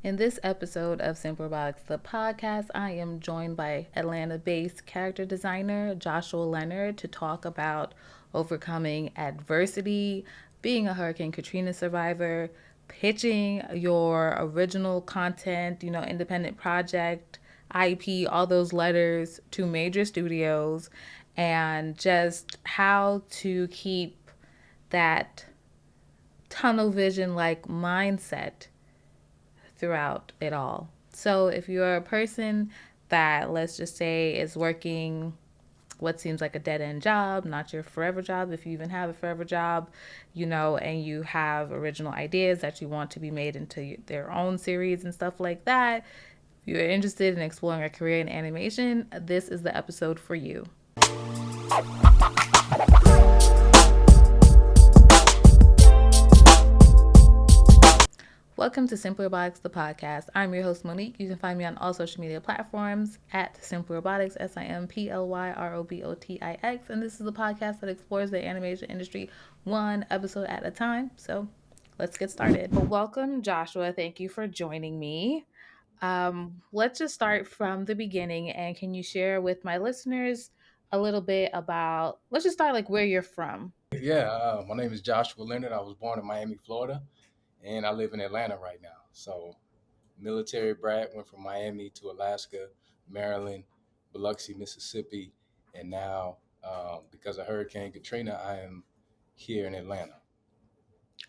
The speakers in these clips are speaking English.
In this episode of Simplyrobotix, the podcast, I am joined by Atlanta-based character designer Joshua Leonard to talk about overcoming adversity, being a Hurricane Katrina survivor, pitching your original content, independent project, IP, all those letters to major studios, and just how to keep that tunnel vision like mindset throughout it all. So if you're a person that, let's just say, is working what seems like a dead end job, not your forever job, if you even have a forever job, and you have original ideas that you want to be made into their own series and stuff like that, if you're interested in exploring a career in animation, this is the episode for you. Welcome to Simplyrobotix, the podcast. I'm your host, Monique. You can find me on all social media platforms at Simplyrobotix, Simplyrobotix. And this is the podcast that explores the animation industry one episode at a time. So let's get started. Well, welcome, Joshua. Thank you for joining me. Let's just start from the beginning. And can you share with my listeners a little bit about, let's just start like where you're from? Yeah, my name is Joshua Leonard. I was born in Miami, Florida, and I live in Atlanta right now. So, military brat, went from Miami to Alaska, Maryland, Biloxi, Mississippi, and now, because of Hurricane Katrina, I am here in Atlanta.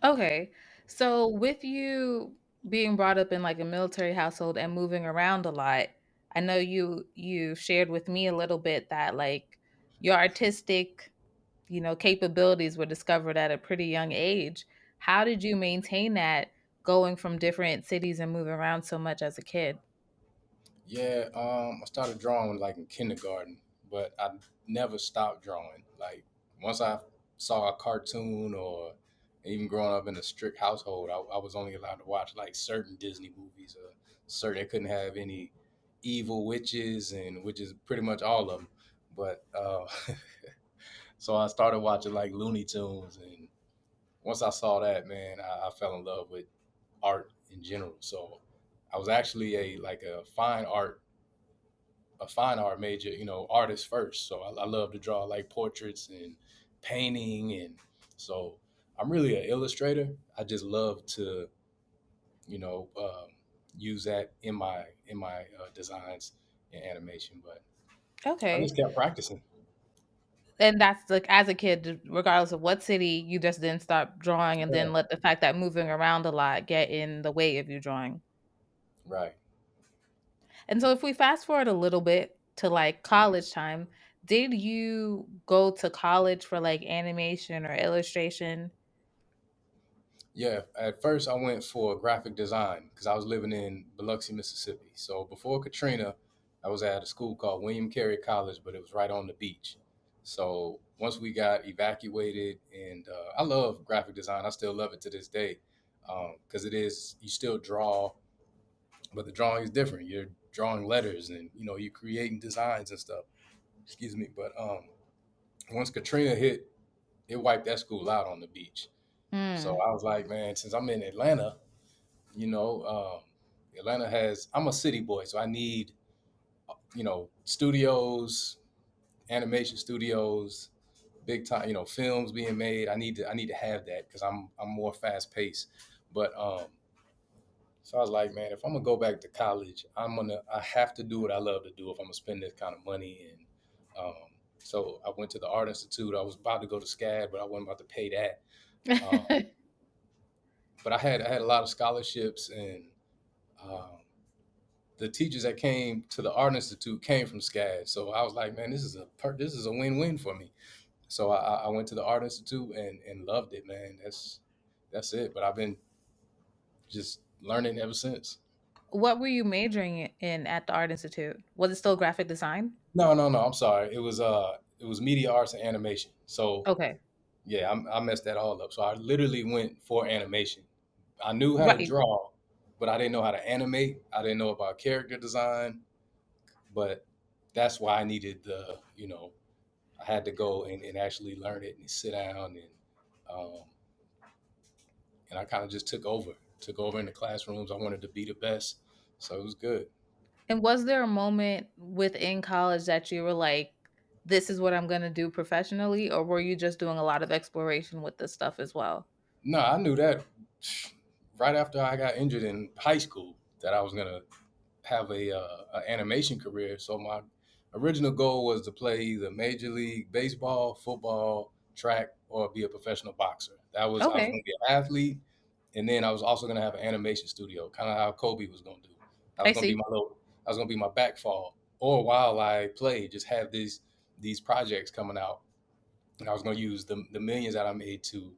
Okay. So with you being brought up in like a military household and moving around a lot, I know you shared with me a little bit that like your artistic, capabilities were discovered at a pretty young age. How did you maintain that going from different cities and moving around so much as a kid? Yeah, I started drawing like in kindergarten, but I never stopped drawing. Like once I saw a cartoon or even growing up in a strict household, I was only allowed to watch like certain Disney movies. Certain I couldn't have any evil witches, and which is pretty much all of them. But so I started watching like Looney Tunes, and once I saw that, man, I fell in love with art in general. So I was actually a fine art major, artist first. So I love to draw like portraits and painting, and so I'm really an illustrator. I just love to, you know, use that in my designs and animation. But I Okay. just kept practicing. And that's like as a kid, regardless of what city, you just didn't stop drawing and Yeah, then let the fact that moving around a lot get in the way of you drawing. right. And so if we fast forward a little bit to like college time, did you go to college for like animation or illustration? Yeah, at first I went for graphic design because I was living in Biloxi, Mississippi. So before Katrina, I was at a school called William Carey College, but it was right on the beach. So once we got evacuated, and I love graphic design, I still love it to this day because it is, you still draw, but the drawing is different. You're drawing letters and, you're creating designs and stuff. Excuse me. But once Katrina hit, it wiped that school out on the beach. So Hmm. I was like, man, since I'm in Atlanta, you know, Atlanta has. I'm a city boy, so I need studios, animation studios, big time, films being made. I need to have that because I'm more fast paced. But so I was like, man, if I'm gonna go back to college, I have to do what I love to do if I'm gonna spend this kind of money. And so I went to the Art Institute. I was about to go to SCAD, but I wasn't about to pay that. Um, but I had a lot of scholarships, and um, the teachers that came to the Art Institute came from SCAD. So I was like, man, this is a win-win for me. So I went to the Art Institute and loved it, man. That's it. But I've been just learning ever since. What were you majoring in at the Art Institute? Was it still graphic design? No, no, no. I'm sorry. It was media arts and animation. So Okay. yeah, I messed that all up. So I literally went for animation. I knew how to Right. draw, but I didn't know how to animate. I didn't know about character design. But that's why I needed I had to go and actually learn it and sit down, um, and I kind of just took over. took over in the classrooms. I wanted to be the best, so it was good. And was there a moment within college that you were like, this is what I'm going to do professionally? Or were you just doing a lot of exploration with this stuff as well? No, I knew that right after I got injured in high school that I was gonna have a animation career. So my original goal was to play either Major League Baseball, football, track, or be a professional boxer. I was Okay. going to be an athlete, and then I was also going to have an animation studio, kind of how Kobe was going to do. I was I going to be see. I was going to be my backfall, or while I played, just have these projects coming out, and I was going to use the millions that I made to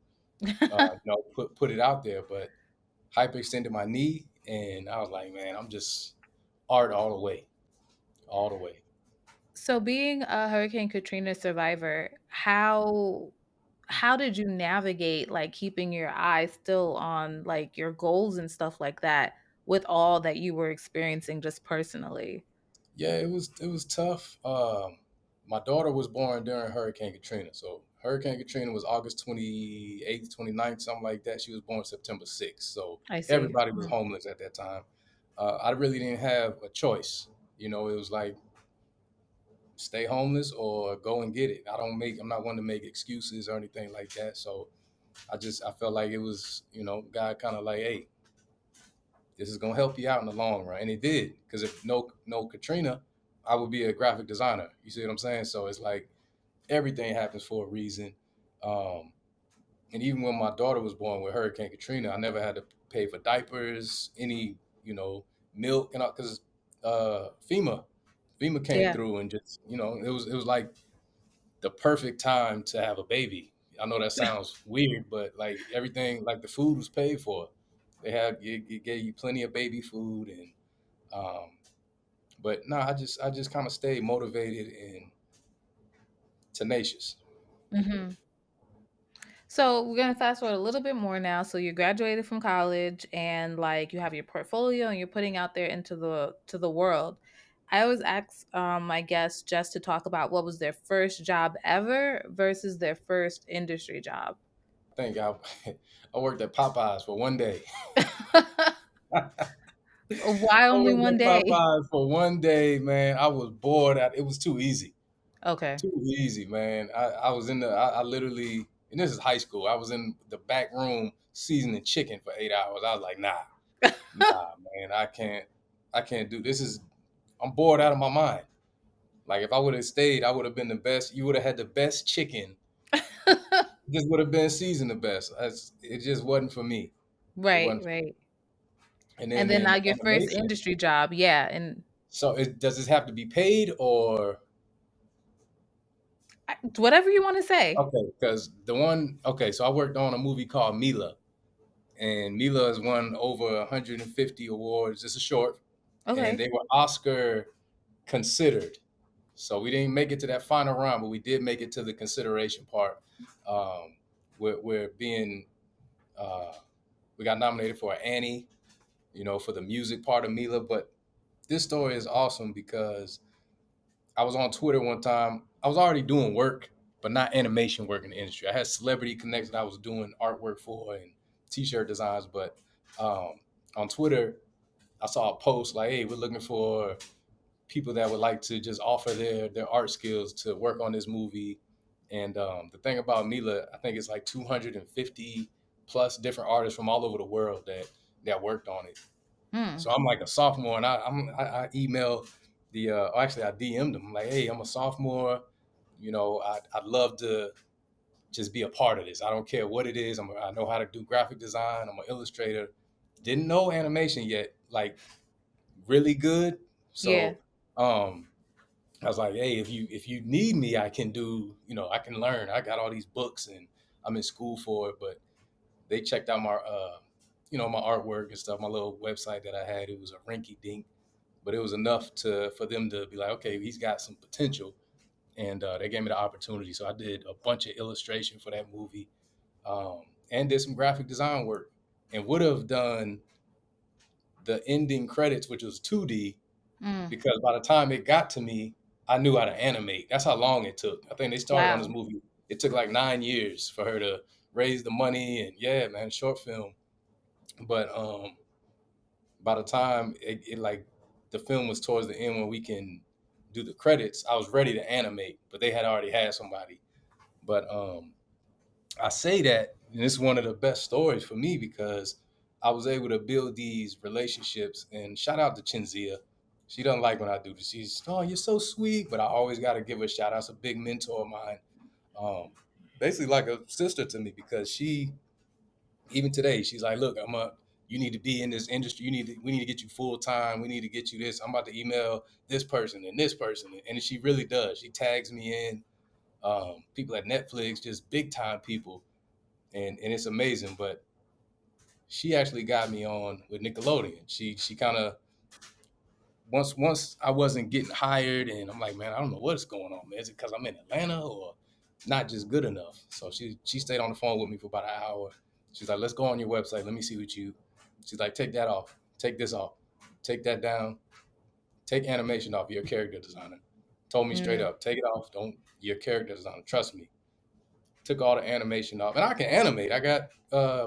put it out there. But hyperextended my knee, and I was like, man, I'm just art all the way, all the way. So being a Hurricane Katrina survivor, how did you navigate like keeping your eyes still on like your goals and stuff like that with all that you were experiencing just personally? Yeah, it was tough. My daughter was born during Hurricane Katrina. So Hurricane Katrina was August 28th, 29th, something like that. She was born September 6th. So I see. everybody was Mm. homeless at that time. I really didn't have a choice. It was like stay homeless or go and get it. I'm not one to make excuses or anything like that. So I felt like it was, God kind of like, hey, this is gonna help you out in the long run, and it did. Because if no Katrina, I would be a graphic designer. You see what I'm saying? So it's like everything happens for a reason. Um, and even when my daughter was born with Hurricane Katrina, I never had to pay for diapers, any milk, and because FEMA came Yeah. through and just it was like the perfect time to have a baby. I know that sounds weird, but like everything, like the food was paid for. It gave you plenty of baby food, and um, but no, I just kind of stayed motivated and tenacious. Hmm. So we're gonna fast forward a little bit more now. So you graduated from college and like you have your portfolio and you're putting out there into the world. I always ask my guests just to talk about what was their first job ever versus their first industry job. I think I I worked at Popeyes for one day. Why I only worked one at day? Popeyes for one day, man. I was bored. It was too easy. Okay. Too easy, man. I was I literally, and this is high school. I was in the back room seasoning chicken for 8 hours. I was like, nah, man, I can't do this. I'm bored out of my mind. Like if I would have stayed, I would have been the best. You would have had the best chicken. Just would have been seasoned the best. It just wasn't for me. It Right, wasn't. right. And And then then in now your first animation, industry job, yeah, and so does this have to be paid or whatever you want to say. okay? Because okay, so I worked on a movie called Mila, and Mila has won over 150 awards. It's a short, and Okay. they were Oscar considered. So we didn't make it to that final round, but we did make it to the consideration part. Um, we're being uh, we got nominated for an Annie, for the music part of Mila. But this story is awesome because I was on Twitter one time. I was already doing work, but not animation work in the industry. I had celebrity connects that I was doing artwork for and t-shirt designs. But on Twitter, I saw a post like, "Hey, we're looking for people that would like to just offer their art skills to work on this movie." And the thing about Mila, I think it's like 250 plus different artists from all over the world that worked on it. Hmm. So I'm like a sophomore, and I emailed actually I DM'd them like, "Hey, I'm a sophomore. I'd love to just be a part of this. I don't care what it is. I know how to do graphic design. I'm an illustrator. Didn't know animation yet, like really good. Yeah. So um, I was like, hey, if you need me, I can do. I can learn. I got all these books, and I'm in school for it. But they checked out my my artwork and stuff, my little website that I had. It was a rinky dink, but it was enough for them to be like, okay, he's got some potential, and they gave me the opportunity. So I did a bunch of illustration for that movie, and did some graphic design work, and would have done the ending credits, which was 2D, Mm. because by the time it got to me, I knew how to animate. That's how long it took. I think they started on this Wow. movie. It took like 9 years for her to raise the money, and yeah, man, short film. But by the time it like the film was towards the end when we can do the credits, I was ready to animate, but they had already had somebody. But I say that, and it's one of the best stories for me because I was able to build these relationships. And shout out to Chinzia. She doesn't like when I do this. She's, oh, you're so sweet, but I always got to give her a shout out. It's a big mentor of mine, um, basically like a sister to me because she, even today, she's like, look, you need to be in this industry. We need to get you full time. We need to get you this. I'm about to email this person and this person, and she really does. She tags me in. People at Netflix, just big time people, and it's amazing. But she actually got me on with Nickelodeon. She kind of once I wasn't getting hired, and I'm like, man, I don't know what's going on, man. Is it because I'm in Atlanta or not just good enough? So she stayed on the phone with me for about an hour. She's like, let's go on your website. Let me see what you. She's like, take that off, take this off, take that down, take animation off. You're a character designer. Told me straight Mm. up, take it off. Don't. You're a character designer. Trust me. Took all the animation off, and I can animate. I got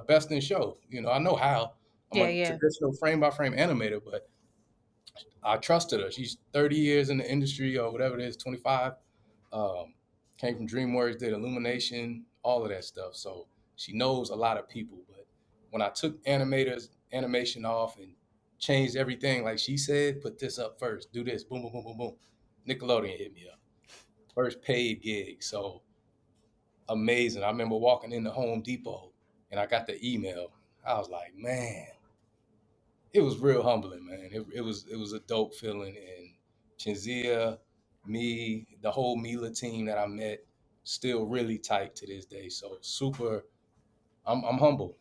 best in show. I know how. I'm Yeah, a yeah. traditional frame by frame animator, but I trusted her. She's 30 years in the industry or whatever it is, 25. Um, Came from DreamWorks, did Illumination, all of that stuff. So she knows a lot of people. But when I took animation off and changed everything, like she said, put this up first, do this, boom, boom, boom, boom, boom. Nickelodeon hit me up. First paid gig. So amazing. I remember walking into Home Depot and I got the email. I was like, man, it was real humbling, man. It was a dope feeling. And Chinzia, me, the whole Mila team that I met, still really tight to this day. So super. I'm humble.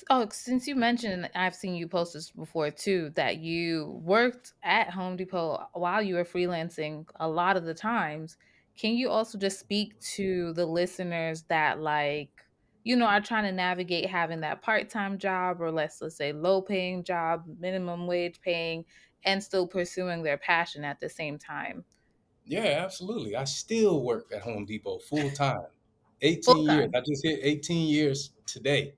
Oh, since you mentioned, I've seen you post this before too, that you worked at Home Depot while you were freelancing a lot of the times. Can you also just speak to the listeners that are trying to navigate having that part-time job or let's say low paying job, minimum wage paying, and still pursuing their passion at the same time? Yeah, absolutely. I still work at Home Depot full time. Full 18 years. time. I just hit 18 years today.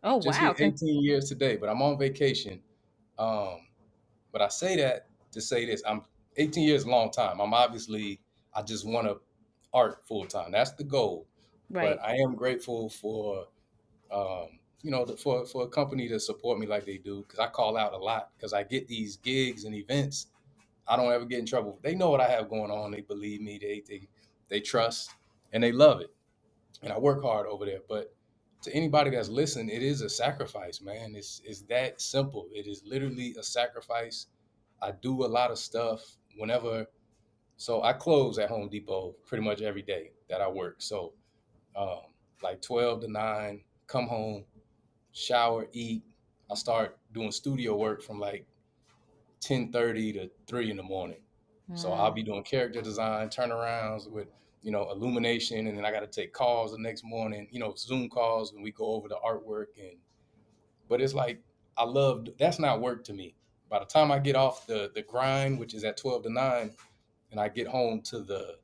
Oh Just hit wow. 18 years today, but I'm on vacation. Um, But I say that to say this: I'm 18 years, a long time. I just want to art full time. That's the goal. But Right. I am grateful for, for a company to support me like they do because I call out a lot because I get these gigs and events. I don't ever get in trouble. They know what I have going on. They believe me. They trust and they love it. And I work hard over there. But to anybody that's listening, it is a sacrifice, man. It's that simple. It is literally a sacrifice. I do a lot of stuff whenever. So I close at Home Depot pretty much every day that I work. So like 12 to 9, come home, shower, eat. I start doing studio work from like 10:30 to 3 in the morning. So I'll Mm. be doing character design, turnarounds with, Illumination, and then I got to take calls the next morning, Zoom calls, and we go over the artwork. But it's like I love that's not work to me. By the time I get off the grind, which is at 12 to 9, and I get home to the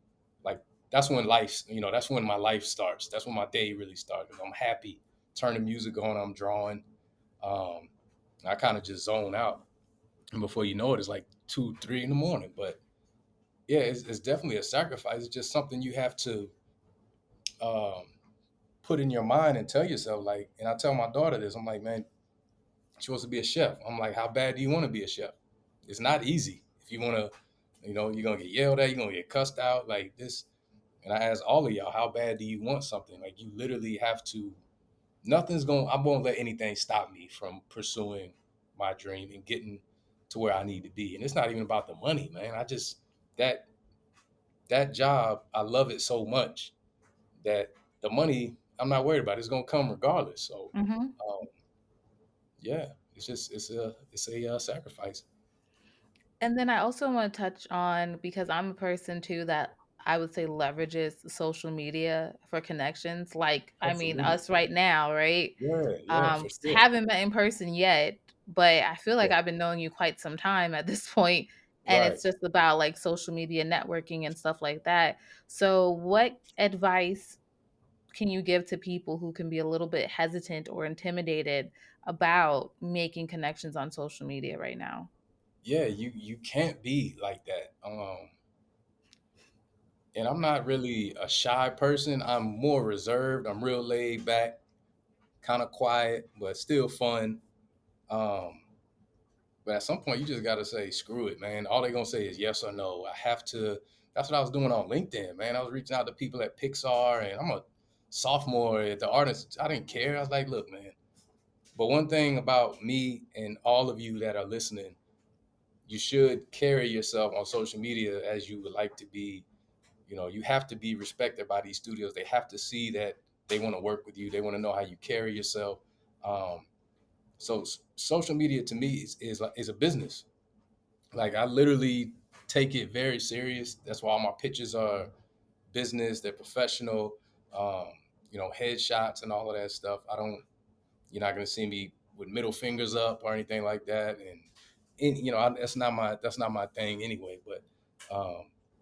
like that's when my life starts. That's when my day really starts. I'm happy, turn the music on, I'm drawing. Um, I kind of just zone out. And before you know it, it's like 2, 3 in the morning. But yeah, it's definitely a sacrifice. It's just something you have to um, put in your mind and tell yourself. Like, and I tell my daughter this. I'm like, man, she wants to be a chef. I'm like, how bad do you want to be a chef? It's not easy. If you want to, you're gonna get yelled at. You're gonna get cussed out like this. And I ask all of y'all, how bad do you want something? Like, you literally have to. I won't let anything stop me from pursuing my dream and getting to where I need to be. And it's not even about the money, man. That that job, I love it so much that the money I'm not worried about. It's gonna come regardless. So Mm-hmm. um, yeah, it's a sacrifice. And then I also want to touch on because I'm a person too that I would say leverages social media for connections. Like, I mean, Absolutely. us right now, right? Yeah, yeah, for sure. Haven't met in person yet, but I feel like Yeah, I've been knowing you quite some time at this point, and right. it's just about like social media networking and stuff like that. So, what advice can you give to people who can be a little bit hesitant or intimidated about making connections on social media right now? Yeah, you can't be like that. And I'm not really a shy person. I'm more reserved. I'm real laid back, kind of quiet, but still fun. Um, but at some point, you just got to say, screw it, man. All they're going to say is yes or no. I have to. That's what I was doing on LinkedIn, man. I was reaching out to people at Pixar, and I'm a sophomore at the artist. I didn't care. I was like, look, man. But one thing about me and all of you that are listening, you should carry yourself on social media as you would like to be. You have to be respected by these studios. They have to see that they want to work with you. They want to know how you carry yourself. Um, so social media to me is a business. Like I literally take it very serious. That's why all my pictures are business. They're professional. Um, headshots and all of that stuff. You're not gonna see me with middle fingers up or anything like that. And that's not my thing anyway. But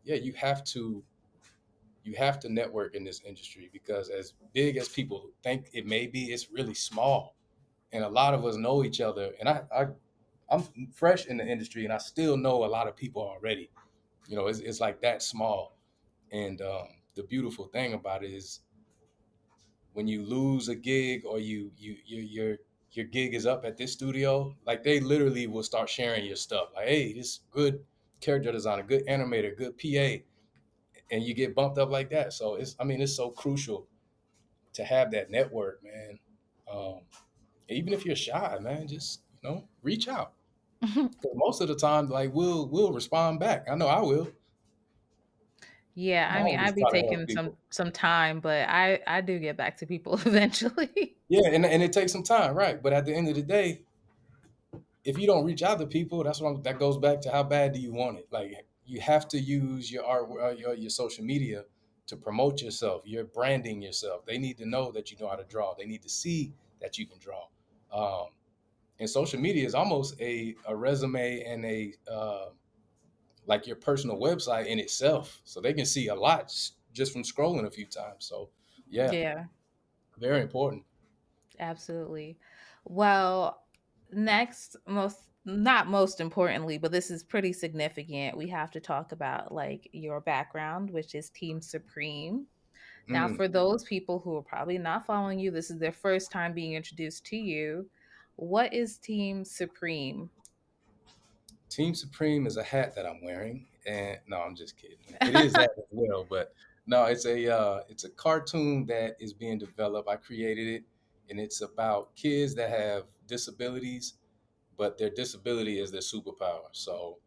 yeah, you have to network in this industry because as big as people think it may be, it's really small. And a lot of us know each other. And I'm fresh in the industry and I still know a lot of people already. It's like that small. And the beautiful thing about it is when you lose a gig or your gig is up at this studio, like they literally will start sharing your stuff. Like, hey, this good character designer, good animator, good PA, and you get bumped up like that. So it's so crucial to have that network, man. Um, Even if you're shy, man, just reach out. Because most of the time, like we'll respond back. I know I will. Yeah, I'm I mean, always I'd be try to help taking people. some time, but I do get back to people eventually. Yeah, and it takes some time, right? But at the end of the day, if you don't reach out to people, that goes back to how bad do you want it? Like you have to use your art, your social media to promote yourself. You're branding yourself. They need to know that you know how to draw. They need to see that you can draw. Um, and social media is almost a resume and a like your personal website in itself. So they can see a lot just from scrolling a few times. So yeah, Yeah, very important. absolutely. Well, next, not most importantly, but this is pretty significant. We have to talk about like your background, which is Team Supreme. Now, Mm. for those people who are probably not following you, this is their first time being introduced to you. What is Team Supreme? Team Supreme is a hat that I'm wearing, and no, I'm just kidding. It is that as well, but no, it's a cartoon that is being developed. I created it, and it's about kids that have disabilities, but their disability is their superpower. So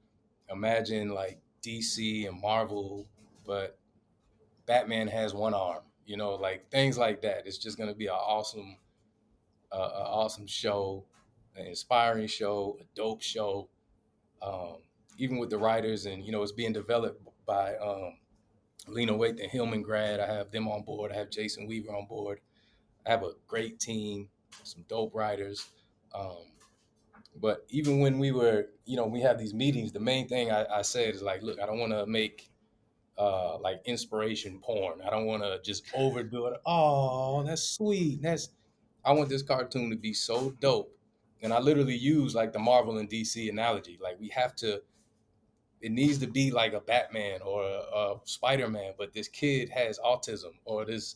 imagine like DC and Marvel, but Batman has one arm. Like things like that. It's just gonna be an awesome show, an inspiring show, a dope show. Um, Even with the writers, and it's being developed by Lena Waithe and Hillman Grad. I have them on board. I have Jason Weaver on board. I have a great team, some dope writers. Um, but even when we have these meetings, the main thing I said is like, look, I don't want to make like inspiration porn. I don't want to just overdo it. Oh, that's sweet. I want this cartoon to be so dope. And I literally use like the Marvel and DC analogy. Like it needs to be like a Batman or a Spider-Man, but this kid has autism, or this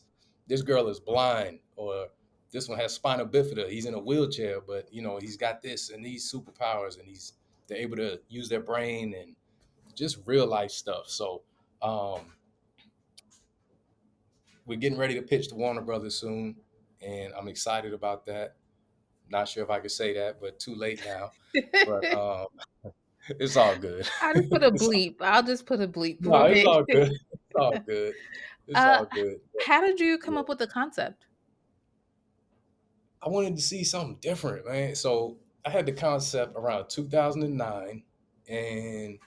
girl is blind, or this one has spina bifida. He's in a wheelchair, but he's got this and these superpowers, and they're able to use their brain and just real life stuff. So um, we're getting ready to pitch to Warner Brothers soon, and I'm excited about that. Not sure if I could say that, but too late now. But it's all good. I just put a bleep. I'll just put a bleep No, for it's me. all good. It's all good. It's Uh, all good. how did you come Yeah. up with the concept? I wanted to see something different, man. So I had the concept around 2009, and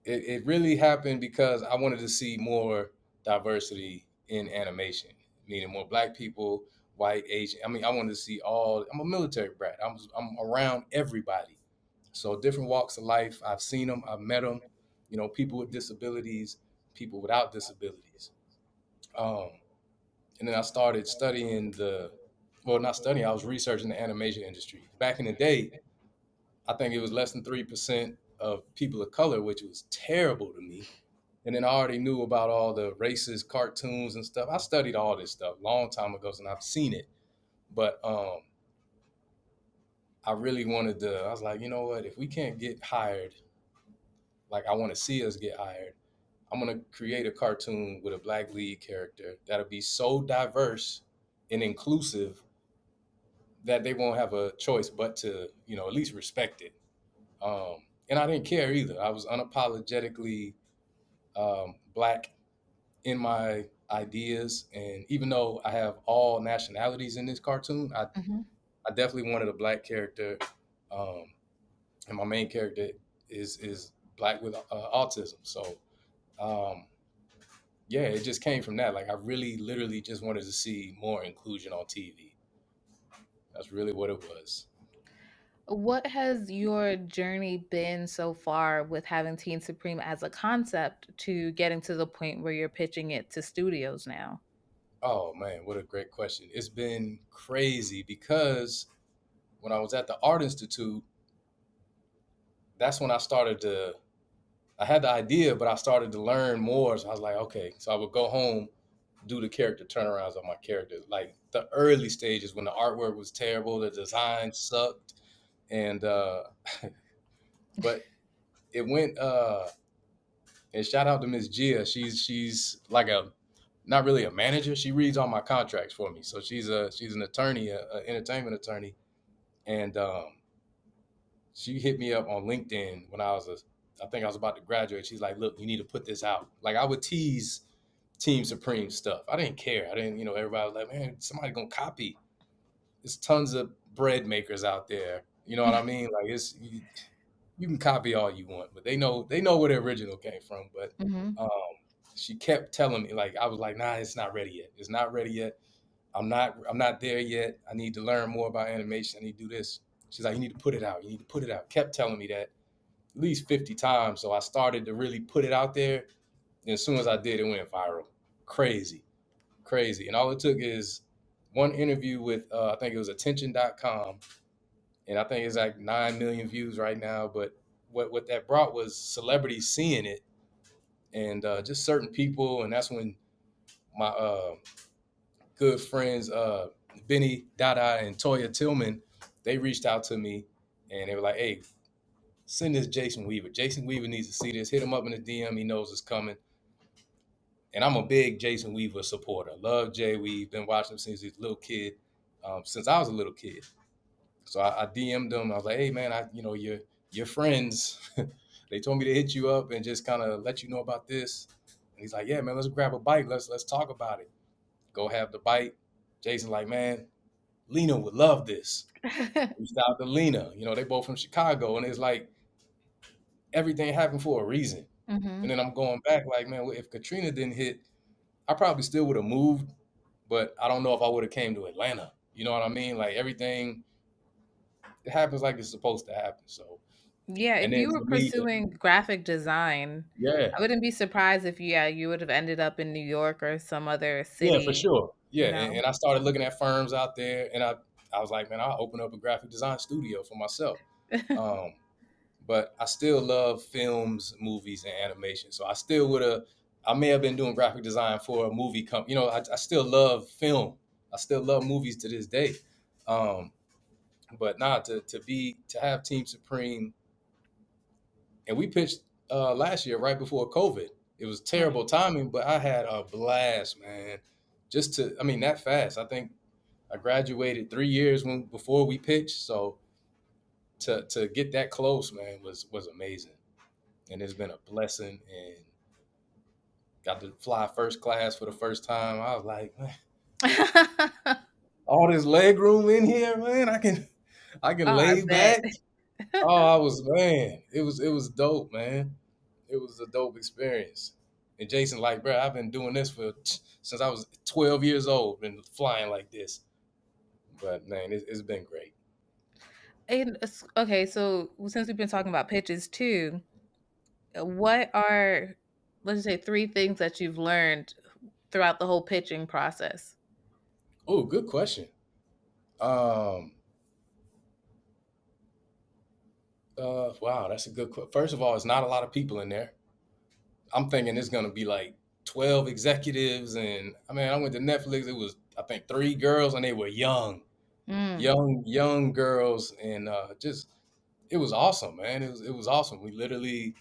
it really happened because I wanted to see more diversity in animation, meaning more black people, white, Asian. I mean, I wanted to see all. I'm a military brat. I'm around everybody. So different walks of life. I've seen them. I've met them. People with disabilities, people without disabilities. Um, and then I started studying the well, not studying, I was researching the animation industry. Back in the day, I think it was less than 3% of people of color, which was terrible to me. And then I already knew about all the racist cartoons and stuff. I studied all this stuff a long time ago, and I've seen it. But I really wanted to. I was like, you know what? If we can't get hired, like I want to see us get hired, I'm gonna create a cartoon with a black lead character that'll be so diverse and inclusive that they won't have a choice but to, at least respect it. And I didn't care either. I was unapologetically black in my ideas, and even though I have all nationalities in this cartoon, Mm-hmm. I definitely wanted a black character, um, and my main character is black with autism. So um, yeah, it just came from that. Like I really, literally, just wanted to see more inclusion on TV. That's really what it was. What has your journey been so far with having Teen Supreme as a concept to getting to the point where you're pitching it to studios now? Oh man, what a great question! It's been crazy because when I was at the Art Institute, that's when I started to. I had the idea, but I started to learn more. So I was like, okay. So I would go home, do the character turnarounds on my characters, like the early stages when the artwork was terrible, the design sucked, and but it went. And shout out to Miss Gia. She's like a not really a manager. She reads all my contracts for me. So she's an attorney, a entertainment attorney, and she hit me up on LinkedIn when I think I was about to graduate. She's like, "Look, you need to put this out." Like I would tease Team Supreme stuff. I didn't care. I didn't, everybody was like, "Man, somebody gonna copy." There's tons of bread makers out there. You know what I mean? Like you can copy all you want, but they know where the original came from. But Mm-hmm. um, she kept telling me, like I was like, "Nah, it's not ready yet. It's not ready yet. I'm not there yet. I need to learn more about animation. I need to do this." She's like, "You need to put it out. You need to put it out." Kept telling me that at least 50 times. So I started to really put it out there. And as soon as I did, it went viral. Crazy, crazy. And all it took is one interview with I think it was attention.com, and I think it's like 9 million views right now. But what that brought was celebrities seeing it, and just certain people. And that's when my good friends Benny Dada and Toya Tillman, they reached out to me, and they were like, "Hey, send this Jason Weaver. Jason Weaver needs to see this. Hit him up in the DM. He knows it's coming." And I'm a big Jason Weaver supporter. Love Jay Weave. Been watching him since he's a little kid, since I was a little kid. So I DM'd him. I was like, "Hey man, your friends, they told me to hit you up and just kind of let you know about this." And he's like, "Yeah, man, let's grab a bite. Let's talk about it." Go have the bite. Jason's like, "Man, Lena would love this." Reached out to Lena. They both from Chicago, and it's like everything happened for a reason. Mm-hmm. And then I'm going back, like, man, if Katrina didn't hit, I probably still would have moved, but I don't know if I would have came to Atlanta. You know what I mean? Like everything, it happens like it's supposed to happen. So, Yeah, and if then you were for me, pursuing graphic design, yeah, I wouldn't be surprised if you would have ended up in New York or some other yeah, for city, sure, yeah. you And, know. and I started looking at firms out there, and I was like, man, I'll open up a graphic design studio for myself. Um, but I still love films, movies, and animation. So I may have been doing graphic design for a movie company. I still love film. I still love movies to this day. Um, but to have Team Supreme, and we pitched last year right before COVID. It was Right. terrible timing, but I had a blast, man. I mean, that fast. I think I graduated 3 years before we pitched. So to get that close, man, was amazing. And it's been a blessing, and got to fly first class for the first time. I was like, man, all this leg room in here, man. I can Oh, I lay bet. back. Oh, I was man. It was dope, man. It was a dope experience. And Jason, like, bro, I've been doing this since I was 12 years old, been flying like this. But man, it's been great. Okay, so since we've been talking about pitches too, what are, let's say, three things that you've learned throughout the whole pitching process? Oh, good question. Um. Wow, that's a good question. First of all, it's not a lot of people in there. I'm thinking it's gonna be like 12 executives, and I mean, I went to Netflix. It was, I think, 3 girls, and they were young, Mm. young girls, and just it was awesome, man. It was awesome. We literally,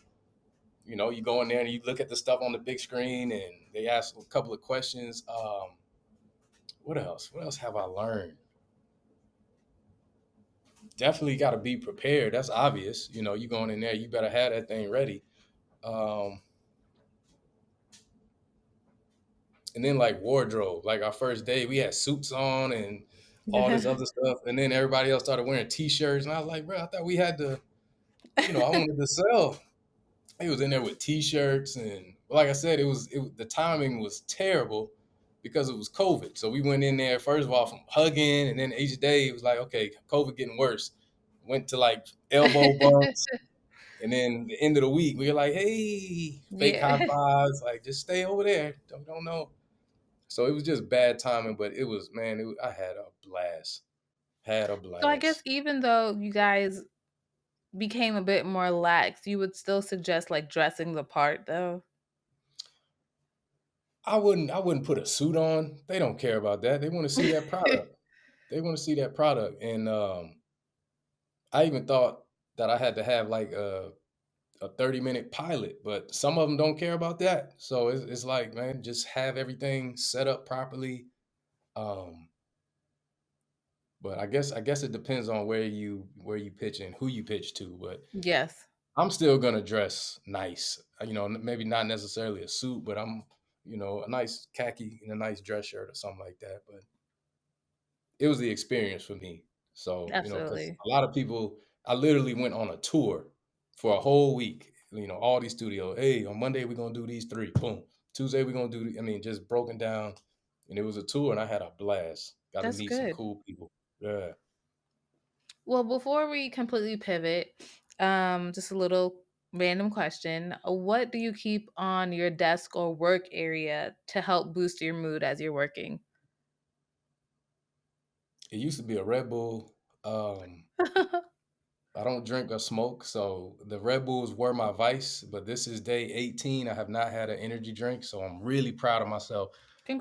you go in there and you look at the stuff on the big screen, and they ask a couple of questions. What else? What else have I learned? Definitely got to be prepared. That's obvious. You going in there, you better have that thing ready. Um, and then like wardrobe, like our first day, we had suits on and all this other stuff, and then everybody else started wearing t-shirts, and I was like, bro, I thought we had to, I wanted to sell. He was in there with t-shirts, and like I said, the timing was terrible because it was COVID. So we went in there first of all from hugging, and then each day it was like, okay, COVID getting worse. Went to like elbow bumps, and then the end of the week we were like, hey, fake high Yeah. fives, like just stay over there. Don't know. So it was just bad timing, but it was, man. I had a blast. Had a So I guess blast. even though you guys became a bit more lax, you would still suggest like dressing the part though? I wouldn't put a suit on. They don't care about that. They want to see that product. They want to see that product. And I even thought that I had to have like a 30-minute pilot, but some of them don't care about that. So it's like, man, just have everything set up properly. Um, but I guess it depends on where you pitch and who you pitch to. But Yes. I'm still gonna dress nice. Maybe not necessarily a suit, but a nice khaki and a nice dress shirt or something like that. But it was the experience for me. So, because Absolutely. a lot of people, I literally went on a tour for a whole week. All these studios. Hey, on Monday we're gonna do these three. Boom. Tuesday we're gonna do. Just broken down, and it was a tour, and I had a blast. Got to That's meet some good. cool people. Yeah. Well, before we completely pivot, just a little random question. What do you keep on your desk or work area to help boost your mood as you're working? It used to be a Red Bull. Um, I don't drink or smoke, so the Red Bulls were my vice. But this is day 18. I have not had an energy drink, so I'm really proud of myself.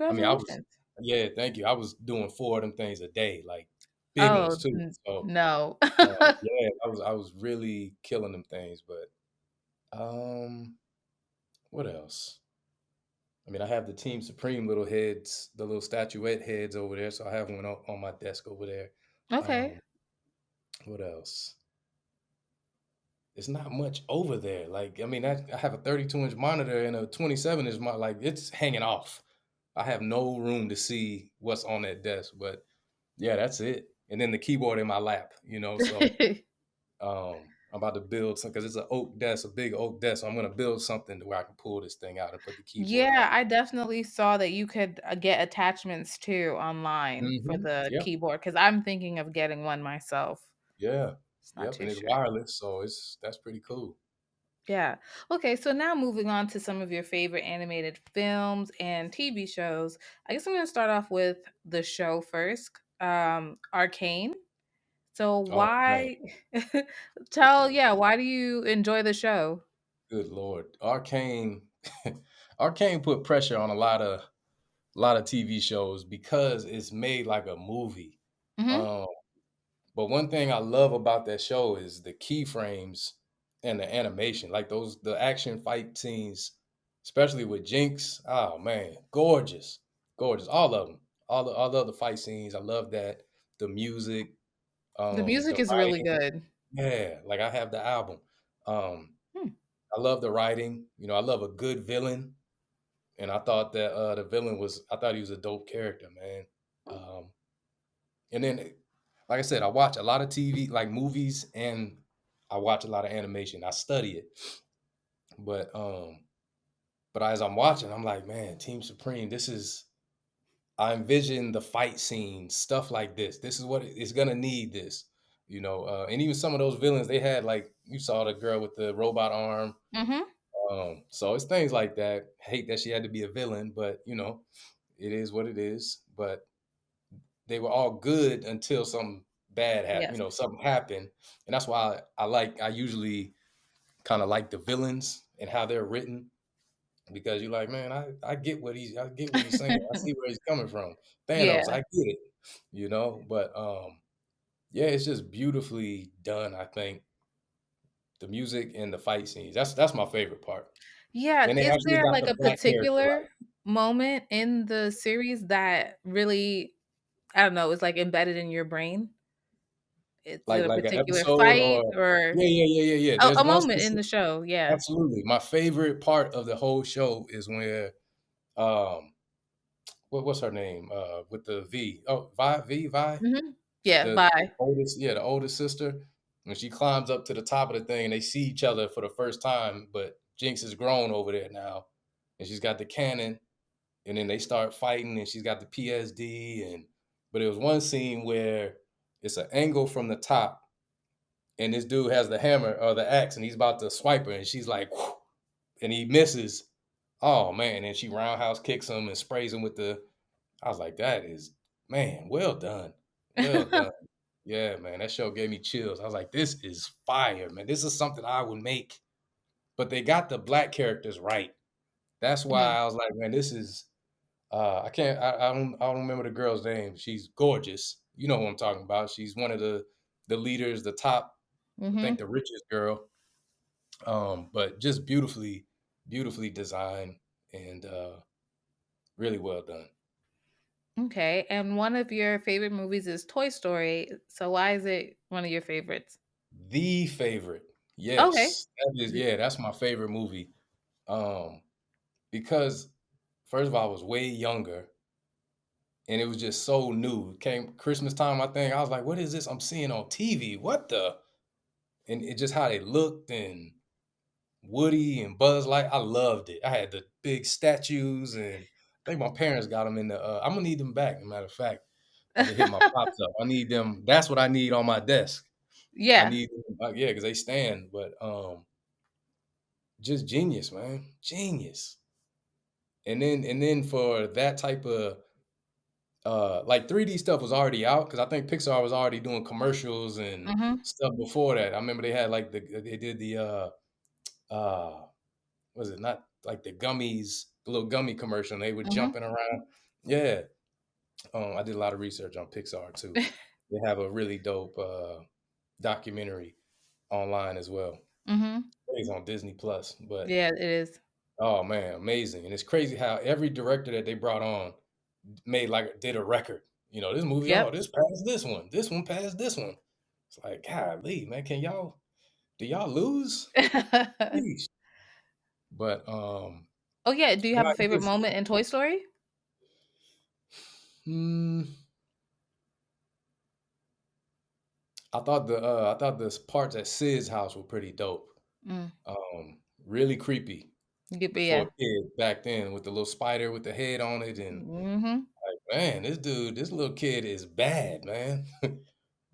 I mean, Congratulations. yeah, thank you. I was doing 4 of them things a day, like big ones Oh, too. So, no. yeah, I was really killing them things. But um, what else? I mean, I have the Team Supreme little heads, the little statuette heads over there. So I have one on my desk over there. Okay. Um, what else? It's not much over there. Like, I mean, I have a 32-inch monitor and a 27-inch monitor. Like, it's hanging off. I have no room to see what's on that desk. But yeah, that's it. And then the keyboard in my lap. So I'm about to build some because it's an oak desk, a big oak desk. So I'm gonna build something to where I can pull this thing out and put the keyboard Yeah, on. I definitely saw that you could get attachments too online for the Yep. keyboard because I'm thinking of getting one myself. Yeah. It's not Yep. too And it's sure. wireless, so that's pretty cool. Yeah. Okay, so now moving on to some of your favorite animated films and TV shows. I guess I'm going to start off with the show first. Arcane. So Oh man, why why do you enjoy the show? good lord. Arcane Arcane put pressure on a lot of TV shows because it's made like a movie. Mhm. Um, but one thing I love about that show is the keyframes and the animation, like the action fight scenes, especially with Jinx. Oh man, gorgeous, gorgeous, all of them, all of the fight scenes. I love that. The music, The music the is really writing. good. Yeah, like I have the album. Um, Hmm. I love the writing. I love a good villain. And I thought that the villain I thought he was a dope character, man. Um, and then, like I said, I watch a lot of TV, like movies, and I watch a lot of animation. I study it, but as I'm watching, I'm like, man, Team Supreme. I envision the fight scenes, stuff like this. This is what it's gonna need. And even some of those villains they had, like you saw the girl with the robot arm. Mhm. So it's things like that. Hate that she had to be a villain, but it is what it is. But they were all good until something bad happened. Yes. You know, something happened, and that's why I usually kind of like the villains and how they're written because you're like, man, I get what he's saying. I see where he's coming from. Thanos, Yeah. I get it, you know. But yeah, it's just beautifully done. I think the music and the fight scenes. That's my favorite part. Yeah, And they is actually there, got like, the a black character right. particular moment in the series that really, I don't know, is, like, embedded in your brain? Is it a Like an particular episode fight or or yeah. a There's one moment in specific the show? Yeah. absolutely. My favorite part of the whole show is where um what's her name? With the V. Oh, Vi. Mhm. Yeah, The bye. oldest, yeah, the oldest sister. When she climbs up to the top of the thing and they see each other for the first time, but Jinx is grown over there now, and she's got the cannon, and then they start fighting, and she's got the PSD, and but there was one scene where it's an angle from the top, and this dude has the hammer or the axe, and he's about to swipe her, and she's like, "Whew," and he misses. Oh man! And she roundhouse kicks him and sprays him with the. I was like, that is man, well done, well done. Yeah, man, that show gave me chills. I was like, this is fire, man. This is something I would make. But they got the black characters right. That's why Mhm. I was like, man, this is. I can't. I don't remember the girl's name. She's gorgeous. You know who I'm talking about. She's one of the leaders, the top. I think Mhm. the richest girl. But just beautifully designed and really well done. Okay, and one of your favorite movies is Toy Story, so why is it one of your favorites? The favorite, Okay. yes, that is D yeah, that's my favorite movie. Um, because first of all, I was way younger, and it was just so new. It came Christmas time, I think I was like, "What is this I'm seeing on TV? What the?" And it just how they looked and Woody and Buzz Light. I loved it. I had the big statues, and I think my parents got them in the. I'm gonna need them back. As a matter of fact, I just hit my pops up. I need them. That's what I need on my desk. I Yeah, need, yeah, because they stand. But just genius, man, genius. And then for that type of like 3D stuff was already out because I think Pixar was already doing commercials and mhm, stuff before that. I remember they had like they did the uh was it not like the gummies, the little gummy commercial, and they were mhm, jumping around. Yeah. I did a lot of research on Pixar too. They have a really dope documentary online as well. mhm. It's on Disney Plus, but Yeah, it is. oh man, amazing. And it's crazy how every director that they brought on made like did a record. You know, this movie, Yep. oh, this passed this one passed this one. It's like, golly, man, do y'all lose? Yeesh. But Oh, yeah, do you no, have a it's favorite just moment in Toy Story? hmm, I thought the parts at Sid's house were pretty dope. Mm, Really creepy for yeah. a kid back then with the little spider with the head on it and Mhm. like, man, this little kid is bad, man.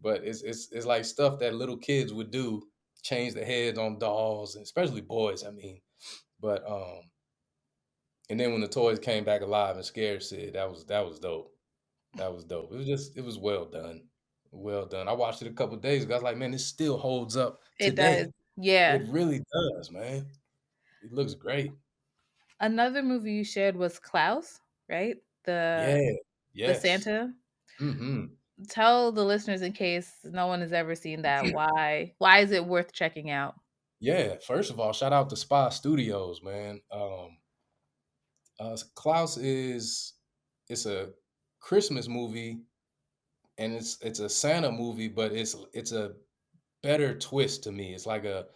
But it's like stuff that little kids would do, change the heads on dolls, and especially boys, I mean. But and then when the toys came back alive and scared Sid, that was dope. That was dope. It was well done. Well done. I watched it a couple days ago. I was like, man, this still holds up It does. today. Yeah. It really does, man. It looks great. Another movie you shared was Klaus, right? Yeah. The Yes. Santa? Hmm. Tell the listeners in case no one has ever seen that, why is it worth checking out? Yeah. First of all, shout out to Spy Studios, man. Klaus is it's a Christmas movie and it's a Santa movie, but it's a better twist to me. It's like a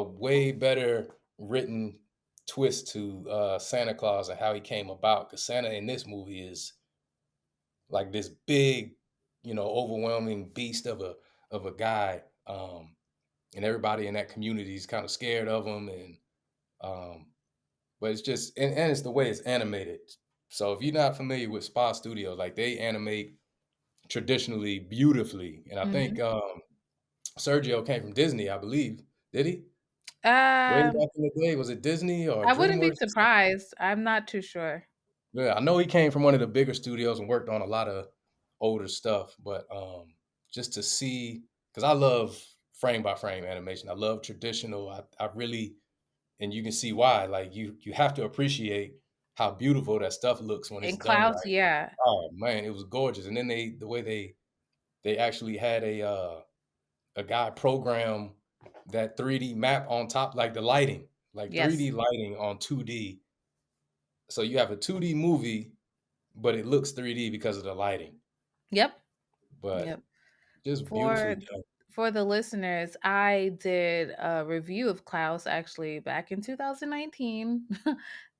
way better written twist to Santa Claus and how he came about. Because Santa in this movie is like this big, overwhelming beast of a guy, and everybody in that community is kind of scared of him. And um, but it's just and it's the way it's animated. So if you're not familiar with Spa Studios, like they animate traditionally beautifully, and I think Mhm. Sergio came from Disney, I believe. Did he? Way Um, back in the day, was it Disney or I wouldn't be DreamWorks or something? surprised. I'm not too sure. Yeah, I know he came from one of the bigger studios and worked on a lot of older stuff, but just to see, because I love frame by frame animation. I love traditional. I really, and you can see why. Like you have to appreciate how beautiful that stuff looks when it's And done Klaus, right. yeah. Oh man, it was gorgeous. And then the way they actually had a guy program that 3D map on top, like the lighting, like Yes. 3D lighting on 2D. So you have a 2D movie, but it looks 3D because of the lighting. Yep. But Yep. just beautifully For done. for the listeners, I did a review of Klaus actually back in 2019,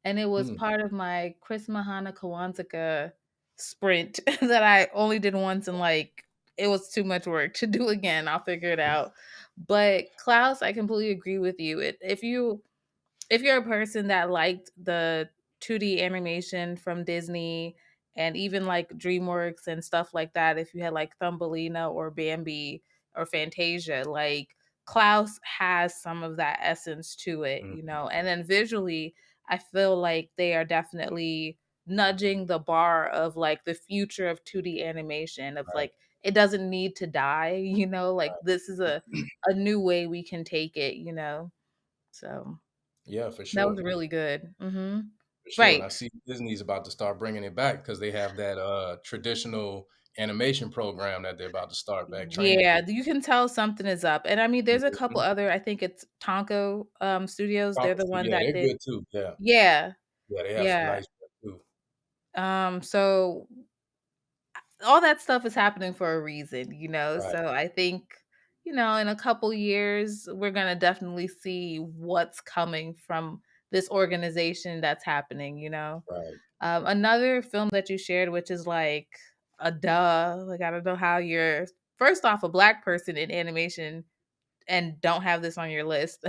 and it was Mm, part of my Christmas Hanukkah Kwanzaa sprint that I only did once, and like it was too much work to do again. I'll figure it out. But Klaus, I completely agree with you. If you're a person that liked the 2D animation from Disney and even like DreamWorks and stuff like that, if you had like Thumbelina or Bambi or Fantasia, like Klaus has some of that essence to it, mm, you know. And then visually, I feel like they are definitely nudging the bar of like the future of 2D animation of right, like it doesn't need to die, you know, like this is a new way we can take it, you know. So yeah, for that was sure, really good. Mhm. for sure. And Right. I see Disney's about to start bringing it back because they have that traditional animation program that they're about to start back training Yeah, people. you can tell something is up, and I mean, there's a couple Mhm. other I think it's Tonko, Studios, they're the one Yeah, that they're did. good too. Yeah, Yeah, yeah, they have some yeah. nice stuff too. So all that stuff is happening for a reason, you know? Right, So I think, you know, in a couple years, we're gonna definitely see what's coming from this organization that's happening, you know? right. Another film that you shared, which is like a duh, like I don't know how you're first off a black person in animation and don't have this on your list.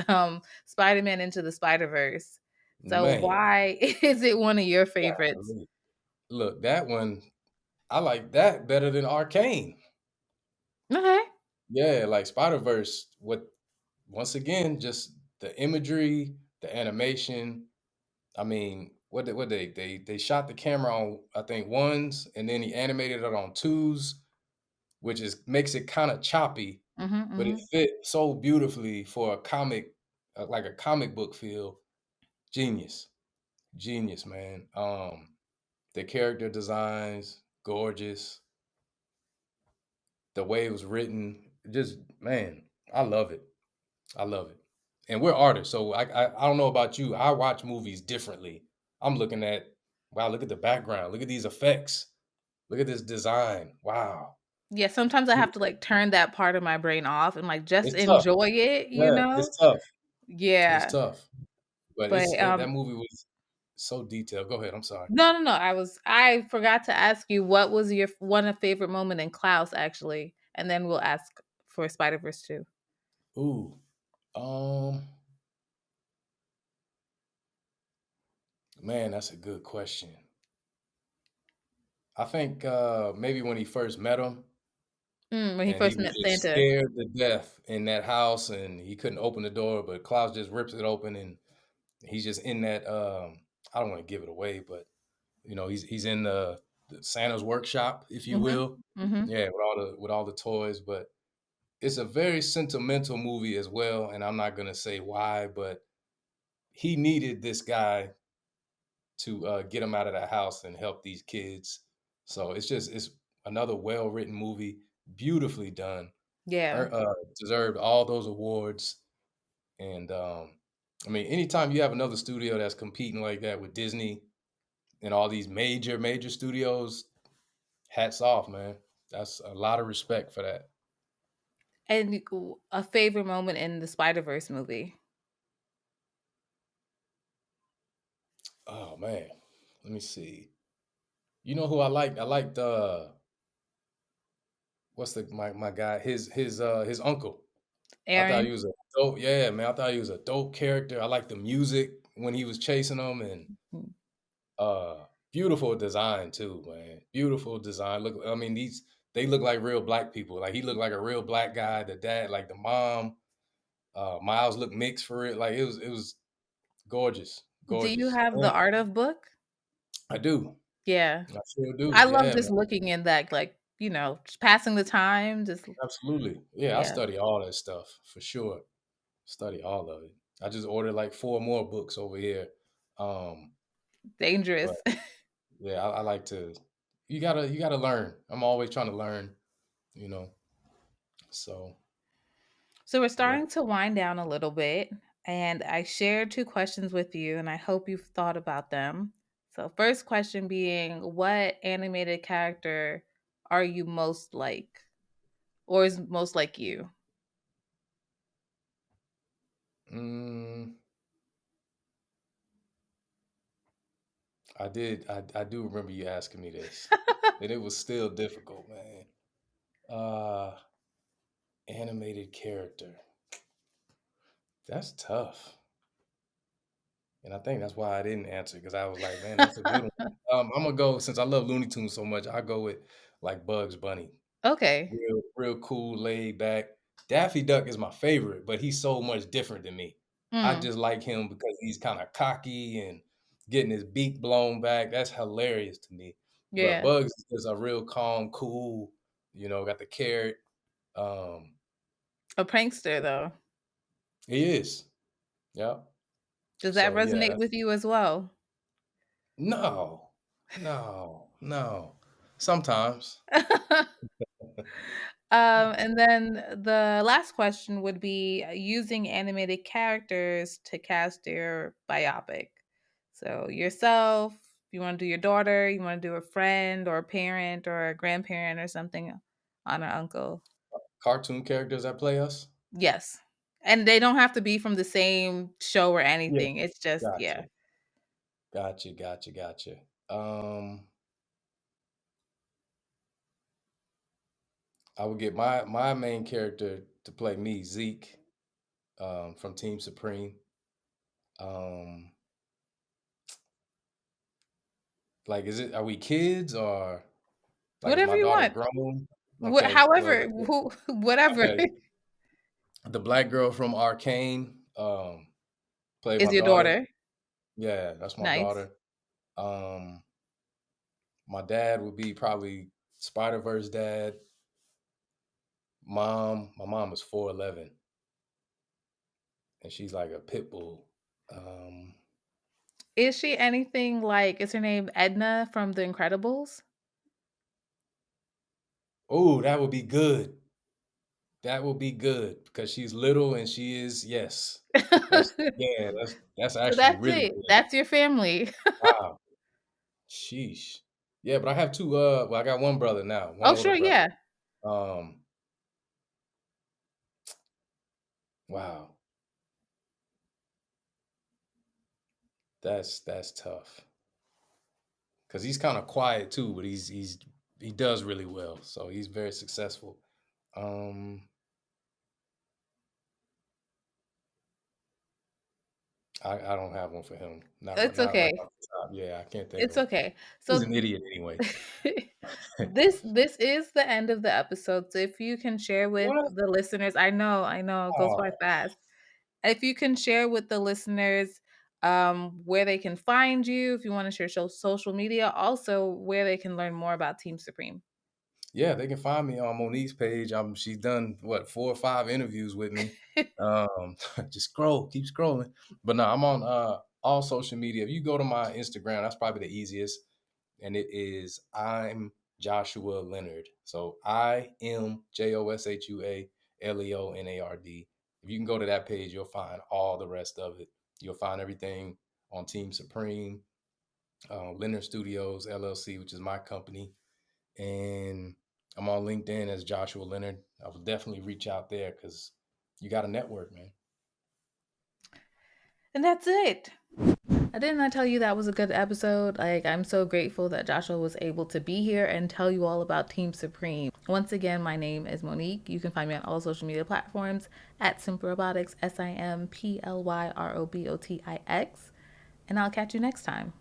Spider-Man Into the Spider-Verse. So Man, why is it one of your favorites? golly. Look, that one I like that better than Arcane. Okay. Yeah, like Spider Verse. What once again, just the imagery, the animation. I mean, what they shot the camera on I think ones, and then he animated it on twos, which is makes it kind of choppy, Mhm, but it mhm. fit so beautifully for a comic, like a comic book feel. Genius, genius, man. The character designs, gorgeous. The way it was written, just man, I love it. I love it. And we're artists, so I don't know about you. I watch movies differently. I'm looking at wow, look at the background, look at these effects, look at this design. Wow, Yeah, sometimes I have to beautiful. like turn that part of my brain off and like just It's tough. enjoy it, you Yeah, know? it's tough. It's Yeah. tough. But But that movie was so detailed. Go ahead. I'm sorry. no, no, no. I forgot to ask you what was your one of favorite moment in Klaus actually, and then we'll ask for Spider-Verse 2. Ooh, um, man, that's a good question. I think maybe when he first met him, When he and he first was met just Santa. scared to death in that house, and he couldn't open the door, but Klaus just rips it open, and he's just in that. I don't want to give it away, but he's in the Santa's workshop, if you Mhm. will. Mhm. Yeah, with all the toys, but it's a very sentimental movie as well. And I'm not gonna say why, but he needed this guy to get him out of the house and help these kids. So it's another well written movie, beautifully done. Yeah. Deserved all those awards. And I mean, anytime you have another studio that's competing like that with Disney and all these major studios, hats off, man. That's a lot of respect for that. And a favorite moment in the Spider-Verse movie. Oh man, let me see. You know who I liked? I liked what's my guy? His uncle. I thought he Aaron? was a dope. Yeah, man. I thought he was a dope character. I liked the music when he was chasing them, and Mm. beautiful design too, man. Beautiful design. Look, I mean these they look like real black people. Like he looked like a real black guy. The dad, like the mom. Miles looked mixed for it. Like it was gorgeous, Do you gorgeous. have the And Art of book? I do. Yeah. I sure do. I love Yeah, just man. looking in that, like, just passing the time. Just Absolutely. Yeah, I yeah, study all that stuff for sure. Study all of it. I just ordered like 4 more books over here. Um, dangerous. but yeah, I like to. You gotta learn. I'm always trying to learn. You know. So So we're yeah. starting to wind down a little bit, and I shared two questions with you, and I hope you've thought about them. So, first question being, what animated character are you most like, or is most like you? Mm, I did. I do remember you asking me this, and it was still difficult, man. Uh, Animated character. That's tough. And I think that's why I didn't answer because I was like, man, that's a good one. I'm gonna go since I love Looney Tunes so much. I go with like Bugs Bunny, Okay. real cool, laid back. Daffy Duck is my favorite, but he's so much different than me. I Mm, just like him because he's kind of cocky and getting his beak blown back. That's hilarious to me. But yeah. Bugs is a real calm, cool. Got the carrot. Um, A prankster, though. he is. Yeah. Does that So yeah, resonate with you as well? no, no, no. Sometimes. And then the last question would be using animated characters to cast your biopic. So yourself, you want to do your daughter, you want to do a friend or a parent or a grandparent or something, aunt or uncle. Cartoon characters that play us? Yes. And they don't have to be from the same show or Yeah. anything. It's just, Gotcha. yeah. Gotcha. Um, I would get my main character to play me, Zeke, from Team Supreme. Um, like, are we kids or like is Whatever my you daughter want. grown? Okay, well, However, whatever okay, the black girl from Arcane, played is my your daughter. daughter. Yeah, that's my Nice. daughter. Um, my dad would be probably Spider Verse dad. My mom is 4'11", and she's like a pit bull. Um, Is she anything like, is her name Edna from The Incredibles? oh, that would be good. That would be good because she's little and she is yes. That's yeah. That's So actually that's really it. good. That's your family. Wow. Sheesh. Yeah, but I have two. Well, I got one brother now, one Oh, older sure, brother. yeah. Um, wow, that's tough because he's kind of quiet too, but he does really well, so he's very successful. Um, I don't have one for him. It's Not right okay. off the top. Yeah, I can't think It's of him. okay. He's So an idiot anyway. this is the end of the episode. So if you can share with What? the listeners, I know, it goes by Oh, fast. If you can share with the listeners where they can find you, if you want to share social media, also where they can learn more about Team Supreme. yeah, they can find me on Monique's page. She's done what 4 or 5 interviews with me. Just keep scrolling. But no, I'm on all social media. If you go to my Instagram, that's probably the easiest, and it is I'm Joshua Leonard. So ImJoshua Leonard. If you can go to that page, you'll find all the rest of it. You'll find everything on Team Supreme, Leonard Studios LLC, which is my company, and I'm on LinkedIn as Joshua Leonard. I will definitely reach out there because you got a network, man. And that's it. Didn't I tell you that was a good episode? Like, I'm so grateful that Joshua was able to be here and tell you all about Team Supreme. Once again, my name is Monique. You can find me on all social media platforms at Simplyrobotix, Simplyrobotix. And I'll catch you next time.